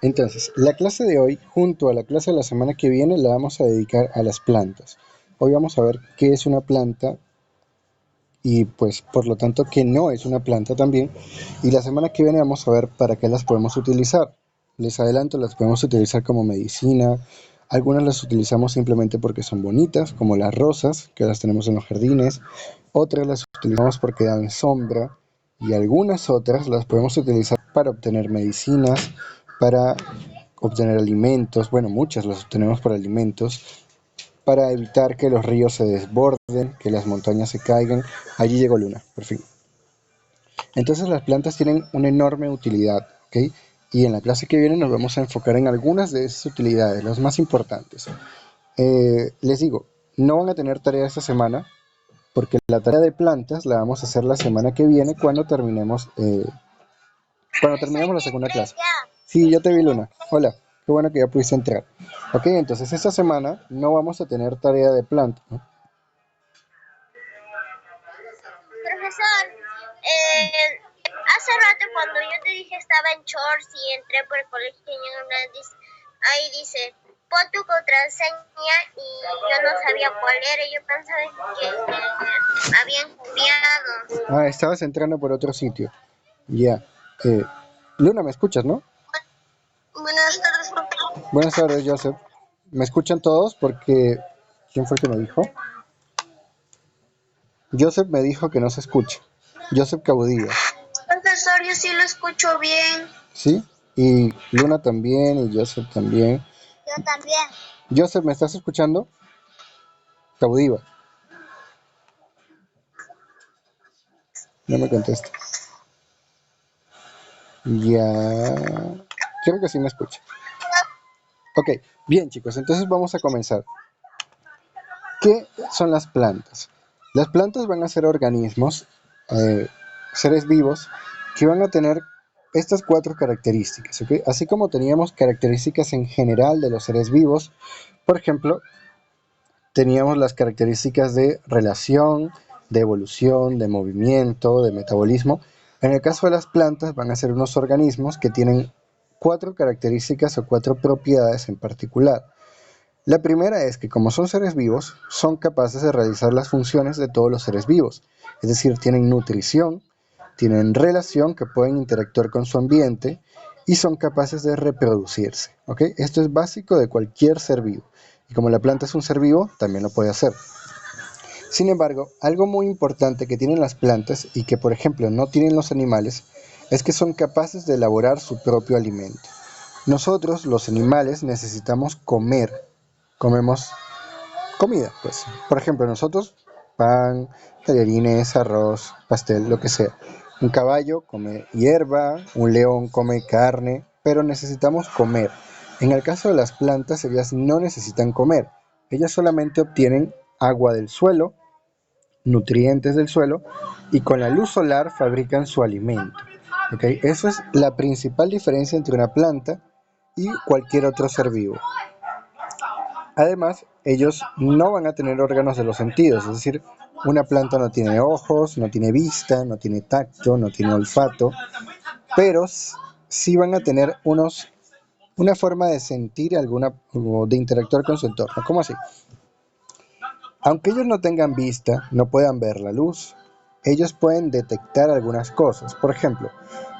Entonces, la clase de hoy, junto a la clase de la semana que viene, la vamos a dedicar a las plantas. Hoy vamos a ver qué es una planta y pues por lo tanto qué no es una planta también. Y la semana que viene vamos a ver para qué las podemos utilizar. Les adelanto, las podemos utilizar como medicina. Algunas las utilizamos simplemente porque son bonitas, como las rosas, que las tenemos en los jardines. Otras las utilizamos porque dan sombra. Y algunas otras las podemos utilizar para obtener medicinas, para obtener alimentos. Bueno, muchas las obtenemos para alimentos, para evitar que los ríos se desborden, que las montañas se caigan. Allí llegó Luna, por fin. Entonces las plantas tienen una enorme utilidad, ¿ok? Y en la clase que viene nos vamos a enfocar en algunas de esas utilidades, las más importantes. Les digo, no van a tener tarea esta semana, porque la tarea de plantas la vamos a hacer la semana que viene cuando terminemos la segunda clase. Sí, ya te vi, Luna. Hola, qué bueno que ya pudiste entrar. Ok, entonces esta semana no vamos a tener tarea de planta, ¿no? Profesor, hace rato cuando yo te dije estaba en shorts y entré por el colegio ahí dice, pon tu contraseña y yo no sabía cuál era, yo pensaba que habían copiado. Ah, estabas entrando por otro sitio. Ya. Luna, ¿me escuchas, no? Buenas tardes, profesor. Buenas tardes, Joseph. ¿Me escuchan todos? Porque... ¿Quién fue el que me dijo? Joseph me dijo que no se escucha. Joseph Caudillo. Profesor, yo sí lo escucho bien. ¿Sí? Y Luna también, y Joseph también. Yo también. Joseph, ¿me estás escuchando? Caudiva. No me contesta. Ya. Creo que sí me escucha. Ok, bien chicos, entonces vamos a comenzar. ¿Qué son las plantas? Las plantas van a ser organismos, seres vivos, que van a tener estas cuatro características, ¿ok? Así como teníamos características en general de los seres vivos, por ejemplo, teníamos las características de relación, de evolución, de movimiento, de metabolismo. En el caso de las plantas van a ser unos organismos que tienen cuatro características o cuatro propiedades en particular. La primera es que como son seres vivos, son capaces de realizar las funciones de todos los seres vivos, es decir, tienen nutrición, tienen relación, que pueden interactuar con su ambiente y son capaces de reproducirse. ¿Ok? Esto es básico de cualquier ser vivo. Y como la planta es un ser vivo, también lo puede hacer. Sin embargo, algo muy importante que tienen las plantas y que por ejemplo no tienen los animales, es que son capaces de elaborar su propio alimento. Nosotros, los animales, necesitamos comer. Comemos comida, pues. Por ejemplo, nosotros, pan, tallarines, arroz, pastel, lo que sea. Un caballo come hierba, un león come carne, pero necesitamos comer. En el caso de las plantas, ellas no necesitan comer. Ellas solamente obtienen agua del suelo, nutrientes del suelo, y con la luz solar fabrican su alimento. ¿Okay? Eso es la principal diferencia entre una planta y cualquier otro ser vivo. Además, ellos no van a tener órganos de los sentidos, es decir, una planta no tiene ojos, no tiene vista, no tiene tacto, no tiene olfato, pero sí van a tener una forma de sentir alguna o de interactuar con su entorno. ¿Cómo así? Aunque ellos no tengan vista, no puedan ver la luz, ellos pueden detectar algunas cosas. Por ejemplo,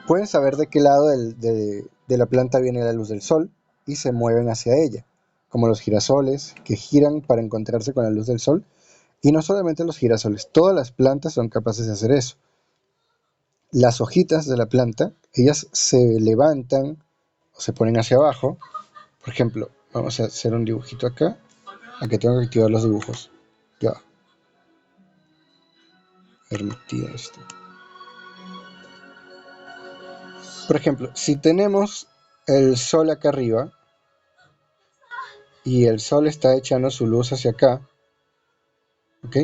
pueden saber de qué lado de la planta viene la luz del sol y se mueven hacia ella, como los girasoles que giran para encontrarse con la luz del sol. Y no solamente los girasoles, todas las plantas son capaces de hacer eso. Las hojitas de la planta, ellas se levantan o se ponen hacia abajo. Por ejemplo, vamos a hacer un dibujito acá. Aquí tengo que activar los dibujos. Ya, permitido esto. Por ejemplo, si tenemos el sol acá arriba y el sol está echando su luz hacia acá, ¿ok?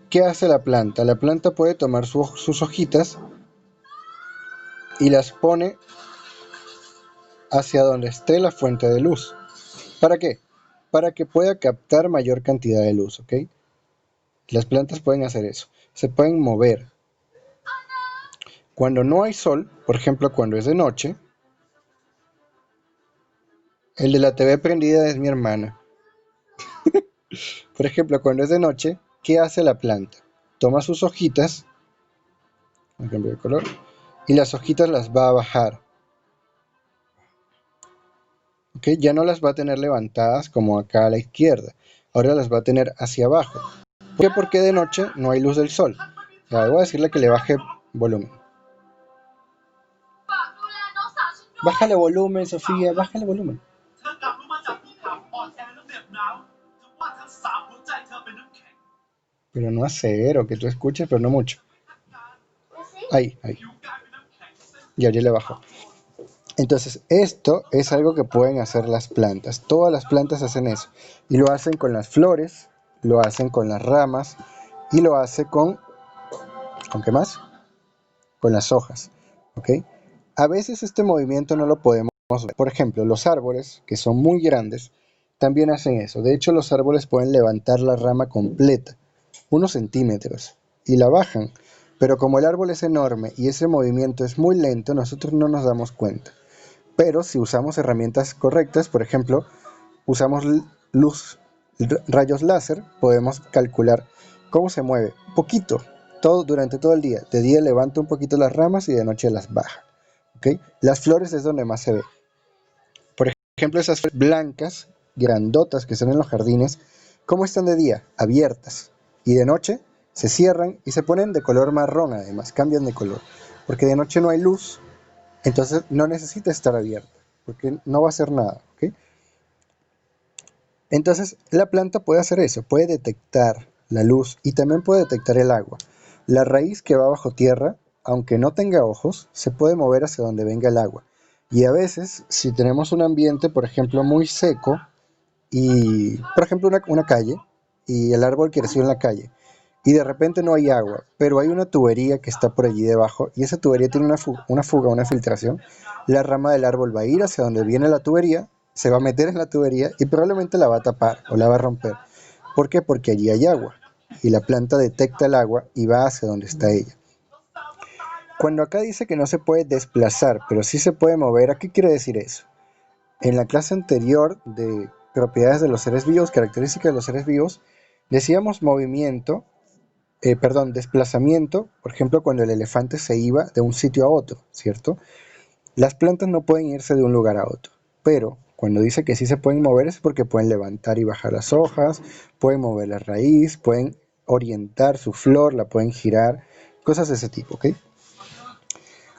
¿Qué hace la planta? La planta puede tomar sus hojitas y las pone hacia donde esté la fuente de luz. ¿Para qué? Para que pueda captar mayor cantidad de luz, ¿ok? Las plantas pueden hacer eso, se pueden mover. Cuando no hay sol, por ejemplo, cuando es de noche, El de la TV prendida es mi hermana. Por ejemplo, cuando es de noche, ¿qué hace la planta? Toma sus hojitas, voy a cambiar de color, y las hojitas las va a bajar. ¿Ok? Ya no las va a tener levantadas como acá a la izquierda. Ahora las va a tener hacia abajo. ¿Por qué? Porque de noche no hay luz del sol. Ya, voy a decirle que le baje volumen. Bájale volumen, Sofía, bájale volumen. Pero no a cero, que tú escuches, pero no mucho. Ahí. Ya le bajo. Entonces, esto es algo que pueden hacer las plantas. Todas las plantas hacen eso. Y lo hacen con las flores, lo hacen con las ramas y lo hace ¿con qué más? Con las hojas. ¿Ok? A veces este movimiento no lo podemos ver. Por ejemplo, los árboles, que son muy grandes, también hacen eso. De hecho, los árboles pueden levantar la rama completa, unos centímetros, y la bajan. Pero como el árbol es enorme y ese movimiento es muy lento, nosotros no nos damos cuenta. Pero si usamos herramientas correctas, por ejemplo, usamos luz, rayos láser, podemos calcular cómo se mueve. Poquito, durante todo el día. De día levanta un poquito las ramas y de noche las baja. ¿Okay? Las flores es donde más se ve. Por ejemplo, esas flores blancas, grandotas que están en los jardines, ¿cómo están de día? Abiertas. Y de noche se cierran y se ponen de color marrón además, cambian de color. Porque de noche no hay luz, entonces no necesita estar abierta, porque no va a hacer nada. ¿Okay? Entonces la planta puede hacer eso, puede detectar la luz y también puede detectar el agua. La raíz que va bajo tierra, aunque no tenga ojos, se puede mover hacia donde venga el agua. Y a veces, si tenemos un ambiente, por ejemplo, muy seco, y por ejemplo una calle, y el árbol creció en la calle, y de repente no hay agua, pero hay una tubería que está por allí debajo, y esa tubería tiene una fuga, una filtración, la rama del árbol va a ir hacia donde viene la tubería, se va a meter en la tubería y probablemente la va a tapar o la va a romper. ¿Por qué? Porque allí hay agua, y la planta detecta el agua y va hacia donde está ella. Cuando acá dice que no se puede desplazar, pero sí se puede mover, ¿a qué quiere decir eso? En la clase anterior de propiedades de los seres vivos, características de los seres vivos, decíamos desplazamiento, por ejemplo, cuando el elefante se iba de un sitio a otro, ¿cierto? Las plantas no pueden irse de un lugar a otro, pero cuando dice que sí se pueden mover es porque pueden levantar y bajar las hojas, pueden mover la raíz, pueden orientar su flor, la pueden girar, cosas de ese tipo, ¿ok?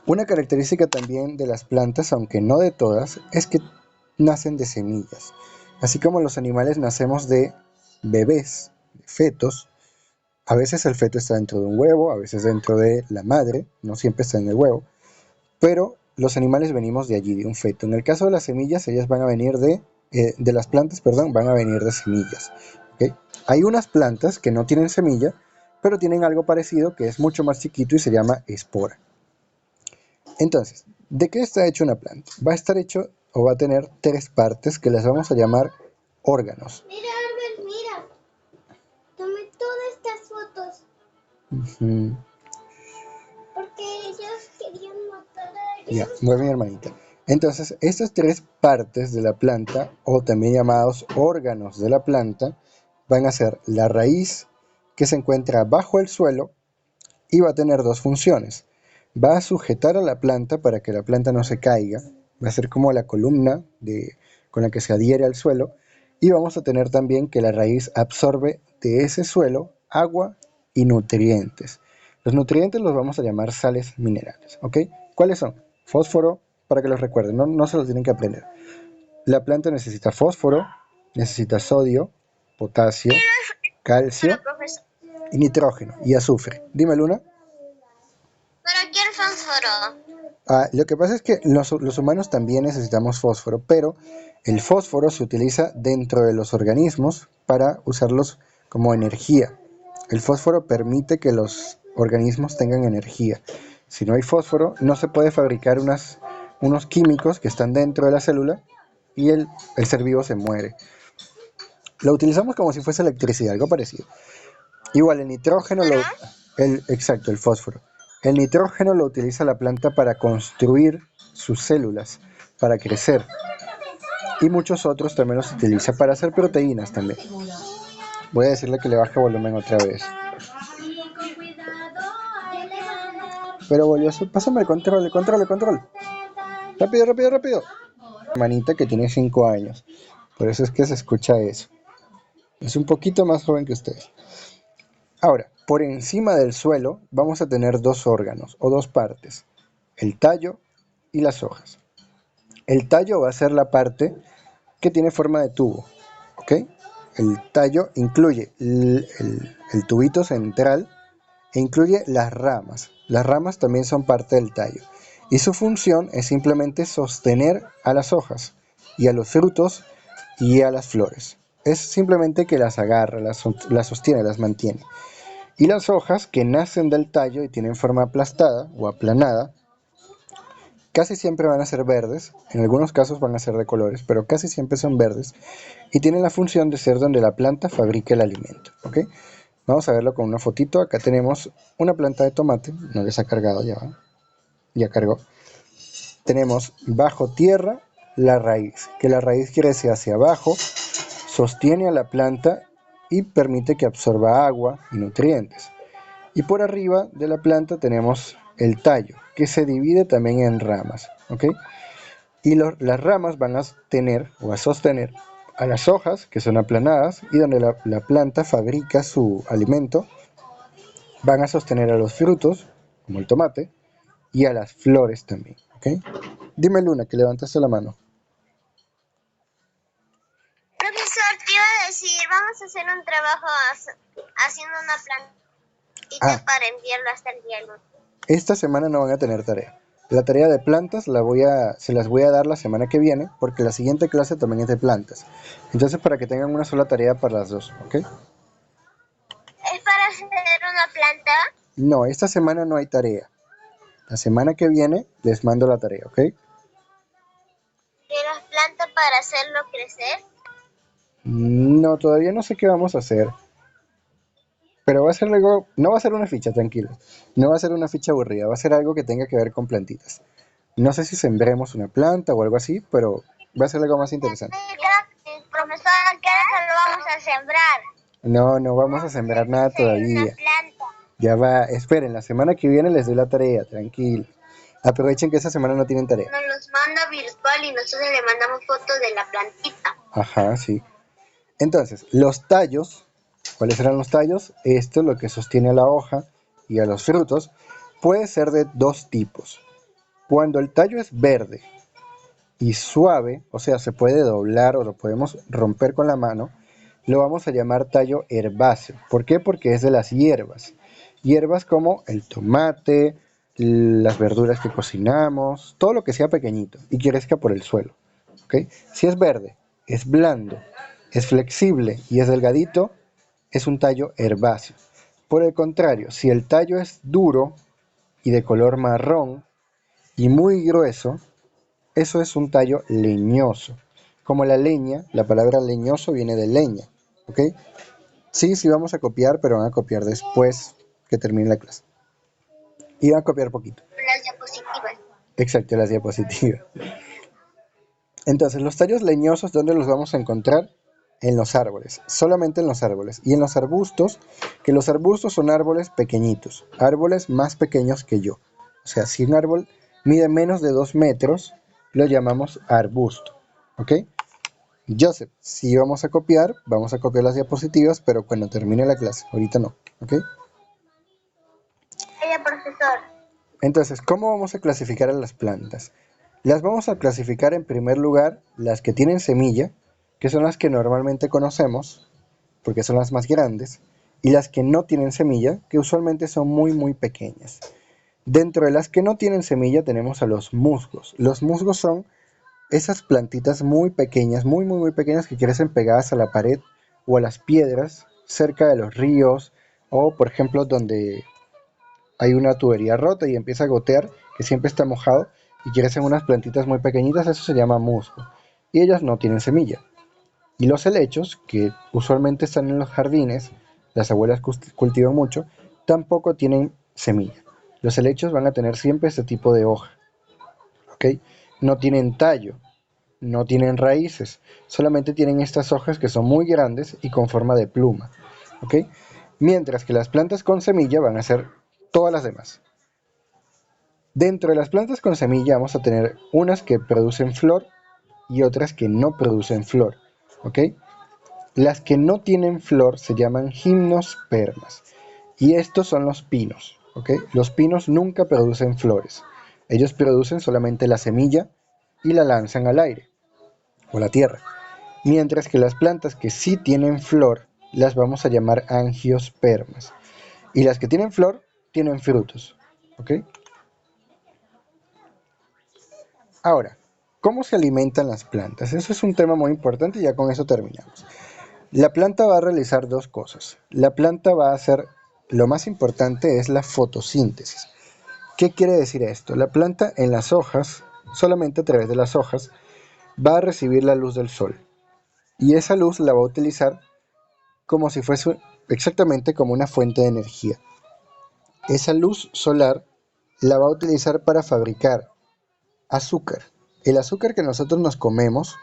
Una característica también de las plantas, aunque no de todas, es que nacen de semillas. Así como los animales nacemos de bebés, de fetos, a veces el feto está dentro de un huevo, a veces dentro de la madre, no siempre está en el huevo, pero los animales venimos de allí, de un feto. En el caso de las semillas, ellas van a venir de las plantas, perdón, van a venir de semillas. ¿Okay? Hay unas plantas que no tienen semilla, pero tienen algo parecido que es mucho más chiquito y se llama espora. Entonces, ¿de qué está hecho una planta? Va a estar hecho o va a tener tres partes que las vamos a llamar órganos. Mira, Albert, mira. Tomé todas estas fotos. Porque ellos querían matar a ellos. Ya, muy bien, hermanita. Entonces, estas tres partes de la planta, o también llamados órganos de la planta, van a ser la raíz, que se encuentra bajo el suelo, y va a tener dos funciones. Va a sujetar a la planta para que la planta no se caiga, va a ser como la columna con la que se adhiere al suelo, y vamos a tener también que la raíz absorbe de ese suelo agua y nutrientes. Los nutrientes los vamos a llamar sales minerales, ¿ok? ¿Cuáles son? Fósforo, para que los recuerden, no se los tienen que aprender. La planta necesita fósforo, necesita sodio, potasio, calcio y nitrógeno y azufre. Dime, Luna. ¿Pero qué el fósforo? Lo que pasa es que los humanos también necesitamos fósforo, pero el fósforo se utiliza dentro de los organismos para usarlos como energía. El fósforo permite que los organismos tengan energía. Si no hay fósforo, no se puede fabricar unos químicos que están dentro de la célula y el ser vivo se muere. Lo utilizamos como si fuese electricidad, algo parecido. Igual el nitrógeno, exacto, el fósforo. El nitrógeno lo utiliza la planta para construir sus células, para crecer. y muchos otros también los utiliza para hacer proteínas también. Voy a decirle que le baje volumen otra vez. Pero volvió a ser... Pásame el control, el control, el control. Rápido, rápido, rápido. Hermanita que tiene 5 años. Por eso es que se escucha eso. Es un poquito más joven que ustedes. Ahora, por encima del suelo vamos a tener dos órganos o dos partes. El tallo y las hojas. El tallo va a ser la parte que tiene forma de tubo. ¿Ok? El tallo incluye el tubito central e incluye las ramas. Las ramas también son parte del tallo. Y su función es simplemente sostener a las hojas y a los frutos y a las flores. Es simplemente que las agarra, las sostiene, las mantiene. Y las hojas que nacen del tallo y tienen forma aplastada o aplanada, casi siempre van a ser verdes, en algunos casos van a ser de colores, pero casi siempre son verdes y tienen la función de ser donde la planta fabrica el alimento. ¿Ok? Vamos a verlo con una fotito. Acá tenemos una planta de tomate, no les ha cargado, ya cargó. Tenemos bajo tierra la raíz, que la raíz crece hacia abajo, sostiene a la planta y permite que absorba agua y nutrientes. Y por arriba de la planta tenemos el tallo, que se divide también en ramas, ¿ok? Y las ramas van a tener o a sostener a las hojas, que son aplanadas, y donde la planta fabrica su alimento, van a sostener a los frutos, como el tomate, y a las flores también, ¿ok? Dime, Luna, que levantaste la mano. Profesor, te iba a decir, vamos a hacer un trabajo haciendo una plantita para enviarlo hasta el día lunes. Esta semana no van a tener tarea. La tarea de plantas se las voy a dar la semana que viene, porque la siguiente clase también es de plantas. Entonces, para que tengan una sola tarea para las dos, ¿ok? ¿Es para hacer una planta? No, esta semana no hay tarea. La semana que viene les mando la tarea, ¿ok? ¿De las plantas para hacerlo crecer? No, todavía no sé qué vamos a hacer. Pero va a ser algo, no va a ser una ficha, tranquilo. No va a ser una ficha aburrida, va a ser algo que tenga que ver con plantitas. No sé si sembremos una planta o algo así, pero va a ser algo más interesante. Profesor, ¿qué hora lo vamos a sembrar? No vamos a sembrar nada todavía. Ya va, esperen, la semana que viene les doy la tarea, tranquilo. Aprovechen que esta semana no tienen tarea. Nos los manda virtual y nosotros le mandamos fotos de la plantita. Ajá, sí. Entonces, los tallos, ¿cuáles serán los tallos? Esto, lo que sostiene a la hoja y a los frutos, puede ser de dos tipos. Cuando el tallo es verde y suave, o sea, se puede doblar o lo podemos romper con la mano, lo vamos a llamar tallo herbáceo. ¿Por qué? Porque es de las hierbas. Hierbas como el tomate, las verduras que cocinamos, todo lo que sea pequeñito y crezca por el suelo. ¿Ok? Si es verde, es blando, es flexible y es delgadito, es un tallo herbáceo. Por el contrario, si el tallo es duro y de color marrón y muy grueso, eso es un tallo leñoso. Como la leña, la palabra leñoso viene de leña. ¿Ok? Sí, vamos a copiar, pero van a copiar después que termine la clase. Y van a copiar poquito. Las diapositivas. Exacto, las diapositivas. Entonces, los tallos leñosos, ¿dónde los vamos a encontrar? En los árboles, solamente en los árboles. Y en los arbustos, que los arbustos son árboles pequeñitos, árboles más pequeños que yo. O sea, si un árbol mide menos de 2 metros, lo llamamos arbusto. ¿Ok? Joseph, si vamos a copiar las diapositivas, pero cuando termine la clase, ahorita no. ¿Ok? Profesor. Entonces, ¿cómo vamos a clasificar a las plantas? Las vamos a clasificar en primer lugar las que tienen semilla, que son las que normalmente conocemos, porque son las más grandes, y las que no tienen semilla, que usualmente son muy pequeñas. Dentro de las que no tienen semilla tenemos a los musgos. Los musgos son esas plantitas muy pequeñas, muy pequeñas que crecen pegadas a la pared o a las piedras cerca de los ríos o, por ejemplo, donde hay una tubería rota y empieza a gotear, que siempre está mojado, y crecen unas plantitas muy pequeñitas, eso se llama musgo. Y ellas no tienen semilla. Y los helechos, que usualmente están en los jardines, las abuelas cultivan mucho, tampoco tienen semilla. Los helechos van a tener siempre este tipo de hoja. ¿Ok? No tienen tallo. no tienen raíces, solamente tienen estas hojas que son muy grandes y con forma de pluma, ¿ok? Mientras que las plantas con semilla van a ser todas las demás. Dentro de las plantas con semilla vamos a tener unas que producen flor y otras que no producen flor, ¿ok? Las que no tienen flor se llaman gimnospermas y estos son los pinos, ¿ok? Los pinos nunca producen flores, ellos producen solamente la semilla y la lanzan al aire o la tierra, mientras que las plantas que sí tienen flor las vamos a llamar angiospermas y las que tienen flor tienen frutos, ¿ok? Ahora, ¿cómo se alimentan las plantas? Eso es un tema muy importante y ya con eso terminamos. La planta va a realizar dos cosas. La planta va a hacer, lo más importante es la fotosíntesis. ¿Qué quiere decir esto? La planta en las hojas, solamente a través de las hojas, va a recibir la luz del sol. Y esa luz la va a utilizar como si fuese exactamente como una fuente de energía. Esa luz solar la va a utilizar para fabricar azúcar. El azúcar que nosotros nos comemos,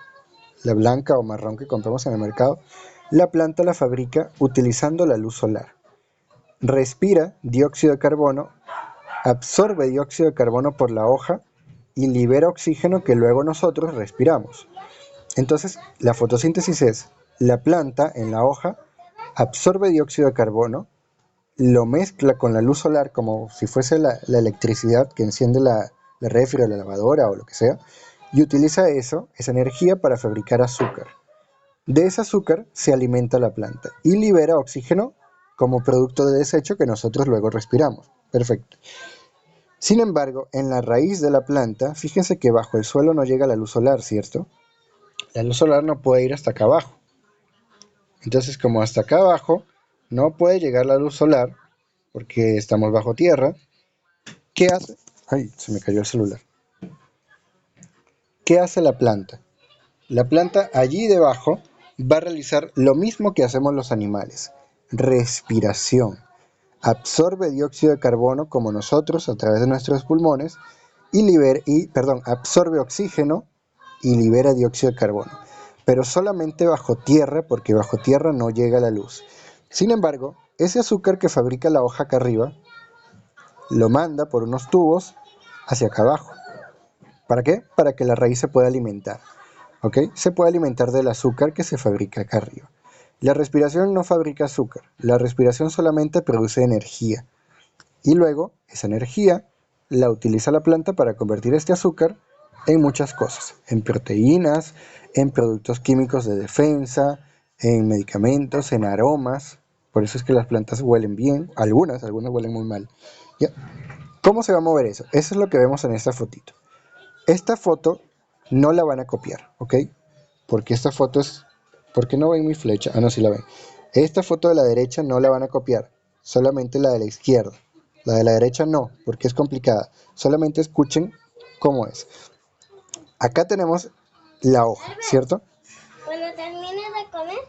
la blanca o marrón que compramos en el mercado, la planta la fabrica utilizando la luz solar. Respira dióxido de carbono, absorbe dióxido de carbono por la hoja y libera oxígeno que luego nosotros respiramos. Entonces, la fotosíntesis es la planta en la hoja absorbe dióxido de carbono, lo mezcla con la luz solar como si fuese la electricidad que enciende la refri o la lavadora o lo que sea, y utiliza eso, esa energía para fabricar azúcar. De ese azúcar se alimenta la planta y libera oxígeno como producto de desecho que nosotros luego respiramos. Perfecto. Sin embargo, en la raíz de la planta, fíjense que bajo el suelo no llega la luz solar, ¿cierto? La luz solar no puede ir hasta acá abajo. Entonces, como hasta acá abajo no puede llegar la luz solar, porque estamos bajo tierra, ¿qué hace? Ay, se me cayó el celular. ¿Qué hace la planta? La planta allí debajo va a realizar lo mismo que hacemos los animales, respiración. Absorbe dióxido de carbono como nosotros a través de nuestros pulmones absorbe oxígeno y libera dióxido de carbono, pero solamente bajo tierra porque bajo tierra no llega la luz. Sin embargo, ese azúcar que fabrica la hoja acá arriba lo manda por unos tubos hacia acá abajo. ¿Para qué? Para que la raíz se pueda alimentar. ¿Ok? Se puede alimentar del azúcar que se fabrica acá arriba. La respiración no fabrica azúcar, la respiración solamente produce energía. Y luego, esa energía la utiliza la planta para convertir este azúcar en muchas cosas, en proteínas, en productos químicos de defensa, en medicamentos, en aromas. Por eso es que las plantas huelen bien, algunas huelen muy mal. ¿Ya? ¿Cómo se va a mover eso? Eso es lo que vemos en esta fotito. Esta foto no la van a copiar, ¿ok? Porque esta foto es... ¿Por qué no ven mi flecha? Ah, no, sí la ven. Esta foto de la derecha no la van a copiar, solamente la de la izquierda. La de la derecha no, porque es complicada. Solamente escuchen cómo es. Acá tenemos la hoja, ¿cierto? Cuando termine de comer,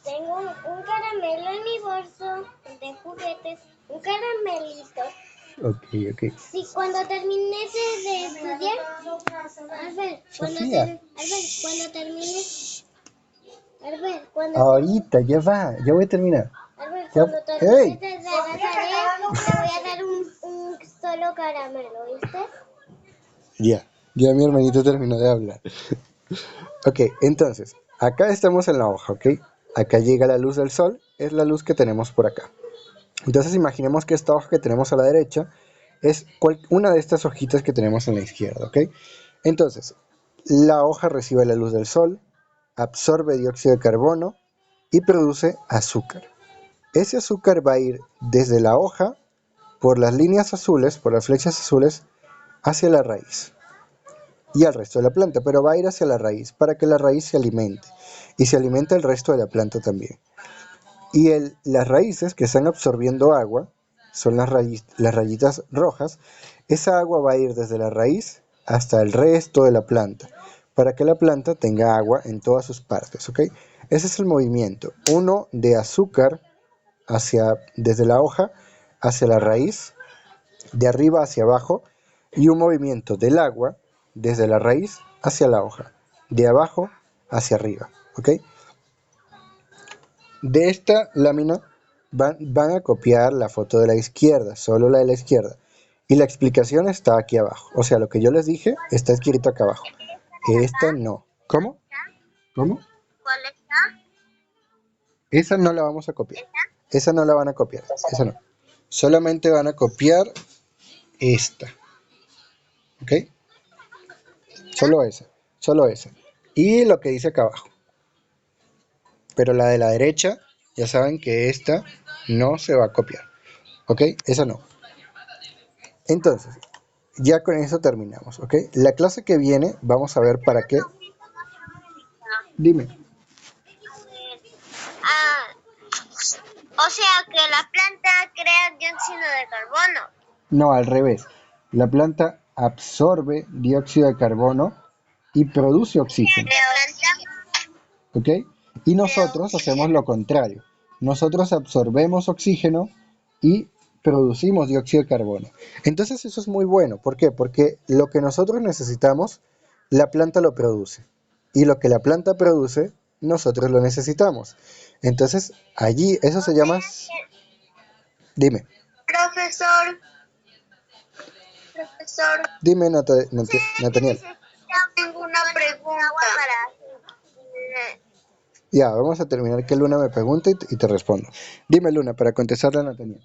tengo un caramelo en mi bolso de juguetes, un caramelito. Ok. Sí, cuando termines de estudiar, Sofía. Cuando termines, Ahorita, ya voy a terminar. cuando ¡Hey! termines de la tarea, te voy a dar un solo caramelo, ¿viste? Ya mi hermanito terminó de hablar. Ok, entonces, acá estamos en la hoja, ¿ok? Acá llega la luz del sol, es la luz que tenemos por acá. Entonces imaginemos que esta hoja que tenemos a la derecha es una de estas hojitas que tenemos en la izquierda, ¿ok? Entonces, la hoja recibe la luz del sol, absorbe dióxido de carbono y produce azúcar. Ese azúcar va a ir desde la hoja por las líneas azules, por las flechas azules, hacia la raíz y al resto de la planta, pero va a ir hacia la raíz para que la raíz se alimente y se alimente el resto de la planta también. Y las raíces que están absorbiendo agua son las rayitas rojas. Esa agua va a ir desde la raíz hasta el resto de la planta para que la planta tenga agua en todas sus partes, ¿ok? Ese es el movimiento, uno de azúcar desde la hoja hacia la raíz, de arriba hacia abajo, y un movimiento del agua desde la raíz hacia la hoja, de abajo hacia arriba, ¿ok? De esta lámina van a copiar la foto de la izquierda, solo la de la izquierda. Y la explicación está aquí abajo. O sea, lo que yo les dije está escrito acá abajo. Esta no. ¿Cómo? ¿Cómo? ¿Cuál está? Esa no la vamos a copiar. ¿Esta? Esa no la van a copiar. Esa no. Solamente van a copiar esta. ¿Ok? Solo esa. Solo esa. Y lo que dice acá abajo. Pero la de la derecha, ya saben que esta no se va a copiar. ¿Ok? Esa no. Entonces, ya con eso terminamos. ¿Ok? La clase que viene, vamos a ver para qué. Dime. Ah, o sea que la planta crea dióxido de carbono. No, al revés. La planta absorbe dióxido de carbono y produce oxígeno. ¿Ok? Y nosotros hacemos lo contrario. Nosotros absorbemos oxígeno y producimos dióxido de carbono. Entonces eso es muy bueno. ¿Por qué? Porque lo que nosotros necesitamos, la planta lo produce. Y lo que la planta produce, nosotros lo necesitamos. Entonces allí, eso se llama... Dime, Profesor, dime Nathaniel. tengo una pregunta. Ya, vamos a terminar que Luna me pregunte y te respondo. Dime, Luna, para contestarle a Nathaniel.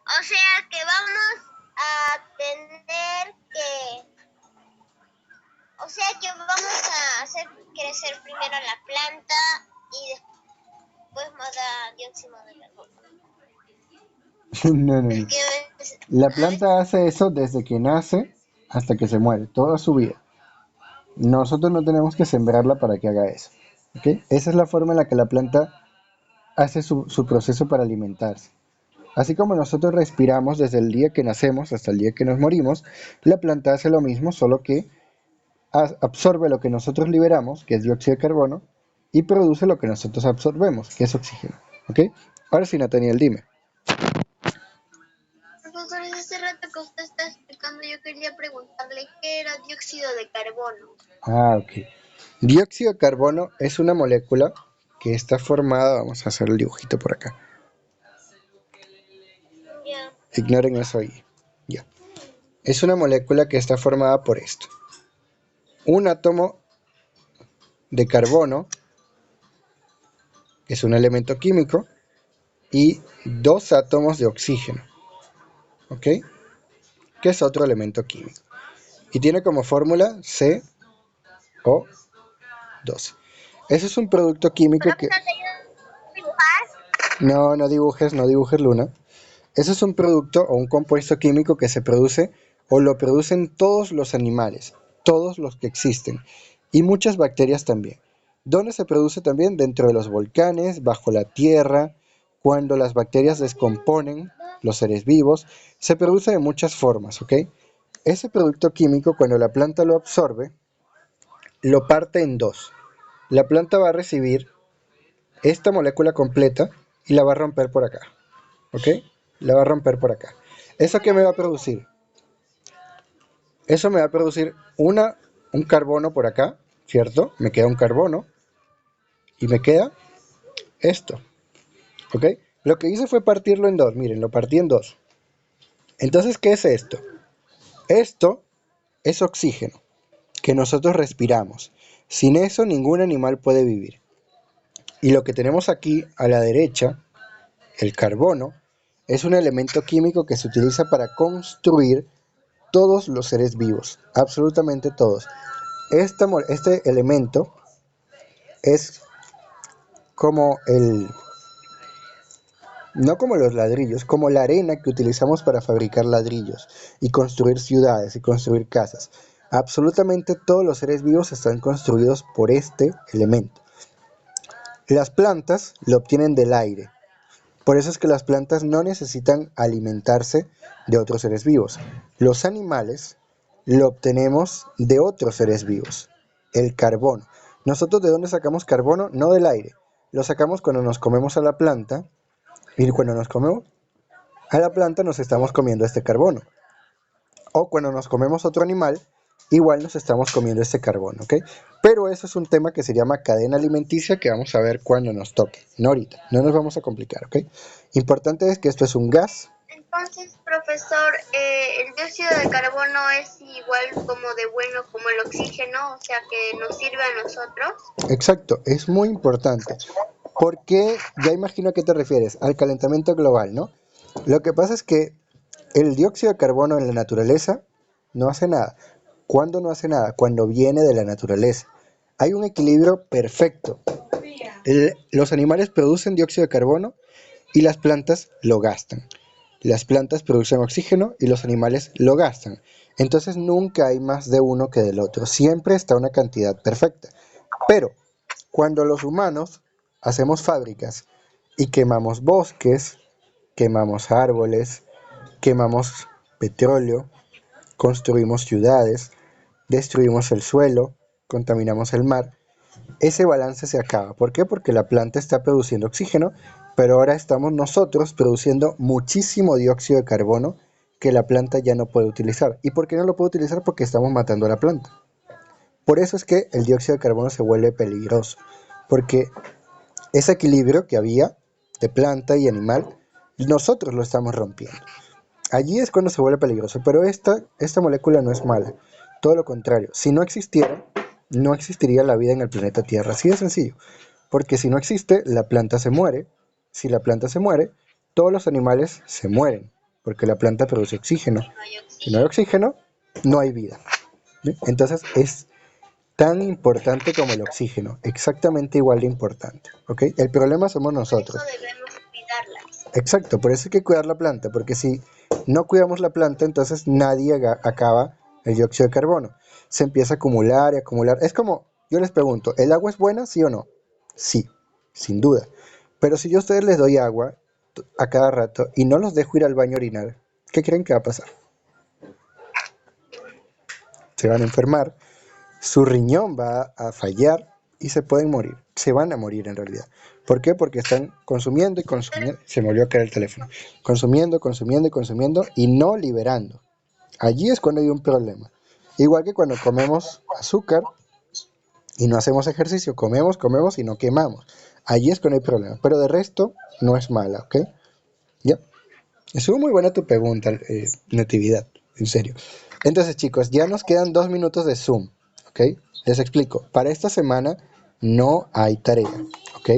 O sea que vamos a tener que... O sea que vamos a hacer crecer primero la planta y después manda dióxido de carbono. No, no, no. La planta hace eso desde que nace hasta que se muere, toda su vida. Nosotros no tenemos que sembrarla para que haga eso. ¿Ok? Esa es la forma en la que la planta hace su proceso para alimentarse. Así como nosotros respiramos desde el día que nacemos hasta el día que nos morimos, la planta hace lo mismo, solo que absorbe lo que nosotros liberamos, que es dióxido de carbono, y produce lo que nosotros absorbemos, que es oxígeno. ¿Ok? Ahora sí, Nathaniel, dime. Profesor, hace rato que usted está explicando, yo quería preguntarle qué era dióxido de carbono. Ah, ok. Dióxido de carbono es una molécula que está formada, vamos a hacer el dibujito por acá. Ya. Ignoren eso ahí. Ya. Es una molécula que está formada por esto. Un átomo de carbono, que es un elemento químico, y dos átomos de oxígeno. ¿Ok? Que es otro elemento químico. Y tiene como fórmula CO2. Ese es un producto químico que... ¿Profesor, te ayuda a dibujar? No, no dibujes, Luna. Ese es un producto o un compuesto químico que se produce o lo producen todos los animales, todos los que existen, y muchas bacterias también. ¿Dónde se produce también? Dentro de los volcanes, bajo la tierra, cuando las bacterias descomponen los seres vivos, se produce de muchas formas, ¿ok? Ese producto químico, cuando la planta lo absorbe, lo parte en dos. La planta va a recibir esta molécula completa y la va a romper por acá, ¿ok? La va a romper por acá. ¿Eso qué me va a producir? Eso me va a producir un carbono por acá, ¿cierto? Me queda un carbono y me queda esto, ¿ok? Lo que hice fue partirlo en dos, miren, lo partí en dos. Entonces, ¿qué es esto? Esto es oxígeno que nosotros respiramos. Sin eso ningún animal puede vivir. Y lo que tenemos aquí a la derecha, el carbono, es un elemento químico que se utiliza para construir todos los seres vivos, absolutamente todos. Este elemento es como no como los ladrillos, como la arena que utilizamos para fabricar ladrillos y construir ciudades y construir casas. Absolutamente todos los seres vivos están construidos por este elemento. Las plantas lo obtienen del aire. Por eso es que las plantas no necesitan alimentarse de otros seres vivos. Los animales lo obtenemos de otros seres vivos, el carbono. ¿Nosotros de dónde sacamos carbono? No del aire. Lo sacamos cuando nos comemos a la planta y cuando nos comemos a la planta nos estamos comiendo este carbono. O cuando nos comemos otro animal, igual nos estamos comiendo este carbono, ¿ok? Pero eso es un tema que se llama cadena alimenticia que vamos a ver cuando nos toque, no ahorita, no nos vamos a complicar, ¿ok? Importante es que esto es un gas. Entonces, profesor, el dióxido de carbono es igual como de bueno como el oxígeno, o sea que nos sirve a nosotros. Exacto, es muy importante. Porque ya imagino a qué te refieres, al calentamiento global, ¿no? Lo que pasa es que el dióxido de carbono en la naturaleza no hace nada. ¿Cuándo no hace nada? Cuando viene de la naturaleza. Hay un equilibrio perfecto. Los animales producen dióxido de carbono y las plantas lo gastan. Las plantas producen oxígeno y los animales lo gastan. Entonces nunca hay más de uno que del otro. Siempre está una cantidad perfecta. Pero cuando los humanos hacemos fábricas y quemamos bosques, quemamos árboles, quemamos petróleo, construimos ciudades, destruimos el suelo, contaminamos el mar, ese balance se acaba. ¿Por qué? Porque la planta está produciendo oxígeno, pero ahora estamos nosotros produciendo muchísimo dióxido de carbono que la planta ya no puede utilizar. ¿Y por qué no lo puede utilizar? Porque estamos matando a la planta. Por eso es que el dióxido de carbono se vuelve peligroso, porque ese equilibrio que había de planta y animal, nosotros lo estamos rompiendo. Allí es cuando se vuelve peligroso, pero esta molécula no es mala, todo lo contrario. Si no existiera, no existiría la vida en el planeta Tierra, así de sencillo. Porque si no existe, la planta se muere. Si la planta se muere, todos los animales se mueren, porque la planta produce oxígeno. Si no hay oxígeno, no hay vida. ¿Sí? Entonces es tan importante como el oxígeno, exactamente igual de importante, ¿ok? El problema somos nosotros. Por eso debemos cuidarlas. Exacto, por eso hay que cuidar la planta, porque si no cuidamos la planta, entonces nadie acaba el dióxido de carbono. Se empieza a acumular y acumular. Es como, yo les pregunto, ¿el agua es buena, sí o no? Sí, sin duda. Pero si yo a ustedes les doy agua a cada rato y no los dejo ir al baño a orinar, ¿qué creen que va a pasar? Se van a enfermar, su riñón va a fallar y se pueden morir. Se van a morir en realidad. ¿Por qué? Porque están consumiendo y consumiendo. Se me volvió a caer el teléfono. Consumiendo, consumiendo y consumiendo y no liberando. Allí es cuando hay un problema. Igual que cuando comemos azúcar y no hacemos ejercicio, comemos, comemos y no quemamos. Allí es cuando hay problema. Pero de resto no es mala, ¿ok? Ya. Estuvo muy buena tu pregunta, Natividad. En serio. Entonces, chicos, ya nos quedan 2 minutos de Zoom, ¿ok? Les explico. Para esta semana no hay tarea, ¿ok?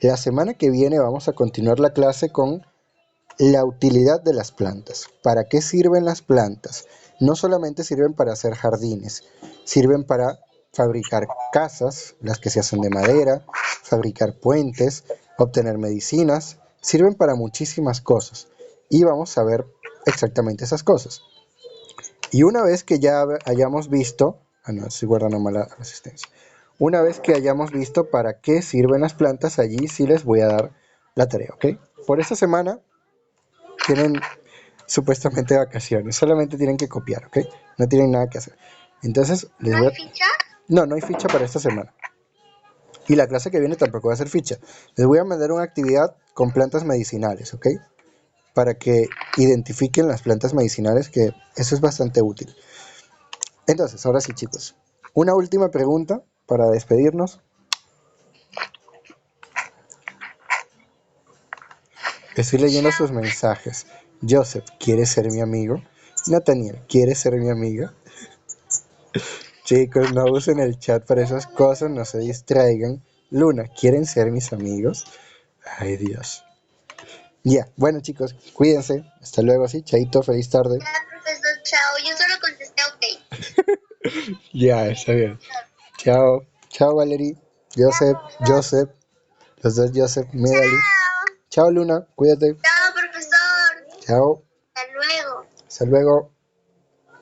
La semana que viene vamos a continuar la clase con la utilidad de las plantas. ¿Para qué sirven las plantas? No solamente sirven para hacer jardines, sirven para fabricar casas, las que se hacen de madera, fabricar puentes, obtener medicinas, sirven para muchísimas cosas. Y vamos a ver exactamente esas cosas. Y una vez que ya hayamos visto, no, estoy guardando mala asistencia. Una vez que hayamos visto para qué sirven las plantas, allí sí les voy a dar la tarea, ¿ok? Por esta semana tienen supuestamente vacaciones, solamente tienen que copiar, ¿ok? No tienen nada que hacer. Entonces, les ¿No voy hay a... ficha? No, no hay ficha para esta semana. Y la clase que viene tampoco va a ser ficha. Les voy a mandar una actividad con plantas medicinales, ¿ok? Para que identifiquen las plantas medicinales, que eso es bastante útil. Entonces, ahora sí, chicos. Una última pregunta para despedirnos. Estoy leyendo sus mensajes. Joseph, ¿quieres ser mi amigo? Nathaniel, ¿quieres ser mi amiga? Chicos, no usen el chat para esas cosas, no se distraigan. Luna, ¿quieren ser mis amigos? Ay, Dios. Ya, bueno, chicos, cuídense. Hasta luego, sí. Chaito, feliz tarde. Ya, profesor, chao. Yo solo contesté ok. Ya, está bien. Chao. Chao, Valerie. Joseph, Joseph. Los dos Joseph, Medali. Chao. Chao, Luna. Cuídate. Chao, profesor. Chao. Hasta luego. Hasta luego.